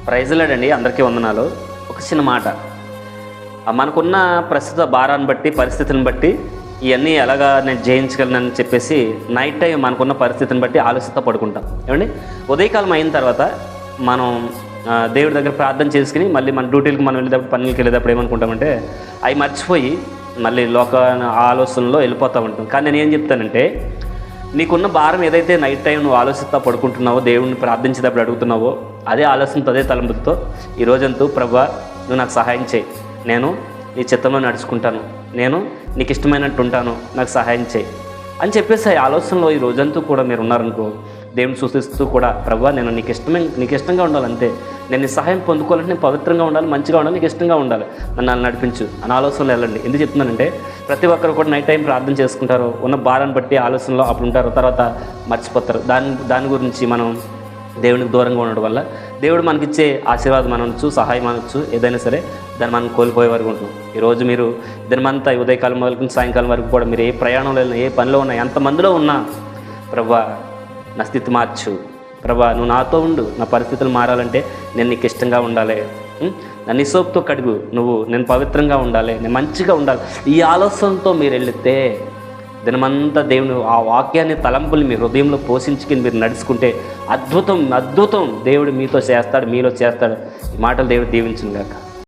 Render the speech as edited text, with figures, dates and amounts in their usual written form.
Praise lord అండి. అందరికీ వందనాలు. ఒక చిన్న మాట, మనకున్న ప్రస్తుత భారాన్ని బట్టి, పరిస్థితిని బట్టి ఇవన్నీ ఎలాగా నేను జయించగలనని చెప్పేసి నైట్ టైం మనకున్న పరిస్థితిని బట్టి ఆలోచిస్తూ పడుకుంటాం. ఏమండి, ఉదయకాలం అయిన తర్వాత మనం దేవుడి దగ్గర ప్రార్థన చేసుకుని మళ్ళీ మన డ్యూటీలకు మనం వెళ్ళేటప్పుడు, పనులకి వెళ్ళేటప్పుడు ఏమనుకుంటామంటే అవి మర్చిపోయి మళ్ళీ లోక ఆలోచనలో వెళ్ళిపోతూ ఉంటాం. కానీ నేను ఏం చెప్తానంటే, నీకున్న భారం ఏదైతే నైట్ టైం నువ్వు ఆలోచిస్తూ పడుకుంటున్నావో, దేవుడిని ప్రార్థించేటప్పుడు అడుగుతున్నావో, అదే ఆలోచనతో, అదే తలంపుతో ఈ రోజంతా ప్రభువా నువ్వు నాకు సహాయం చేయి, నేను నీ చిత్తంలో నడుచుకుంటాను, నేను నీకు ఇష్టమైనట్టు ఉంటాను, నాకు సహాయం చేయి అని చెప్పేసి ఆ ఆలోచనలో ఈ రోజంతా కూడా మీరు ఉన్నారనుకో, దేవుని సూచిస్తూ కూడా ప్రభువా నేను నీకు ఇష్టంగా ఉండాలంతే, నేను నీ సహాయం పొందుకోవాలంటే నేను పవిత్రంగా ఉండాలి, మంచిగా ఉండాలి, నీకు ఇష్టంగా ఉండాలి, నన్ను నడిపించు అని ఆలోచనలో వెళ్ళండి. ఎందుకు చెప్తున్నానంటే ప్రతి ఒక్కరు కూడా నైట్ టైం ప్రార్థన చేసుకుంటారు, ఉన్న భారాన్ని బట్టి ఆలోచనలో అప్పుడు ఉంటారు, తర్వాత మర్చిపోతారు. దాని గురించి మనం దేవునికి దూరంగా ఉండడం వల్ల దేవుడు మనకిచ్చే ఆశీర్వాదం అనొచ్చు, సహాయం అనొచ్చు, ఏదైనా సరే దాన్ని మనం కోల్పోయే వరకు ఉంటాం. ఈరోజు మీరు దినమంతా ఉదయకాలం మొదలుకొని సాయంకాలం వరకు కూడా మీరు ఏ ప్రయాణంలో వెళ్ళినా, ఏ పనిలో ఉన్నా, ఎంతమందిలో ఉన్నా ప్రభువా నా స్థితి మార్చు, ప్రభువా నువ్వు నాతో ఉండు, నా పరిస్థితులు మారాలంటే నేను నీకు ఇష్టంగా ఉండాలి, నన్ను సోపుతో కడుగు, నేను పవిత్రంగా ఉండాలి, నేను మంచిగా ఉండాలి, ఈ ఆలోచనతో మీరు వెళితే దినమంతా దేవుని ఆ వాక్యాన్ని, తలంపులు మీ హృదయంలో పోషించుకుని మీరు నడుచుకుంటే అద్భుతం దేవుడు మీతో చేస్తాడు, మీలో చేస్తాడు. ఈ మాటలు దేవుడు దీవించును గాక.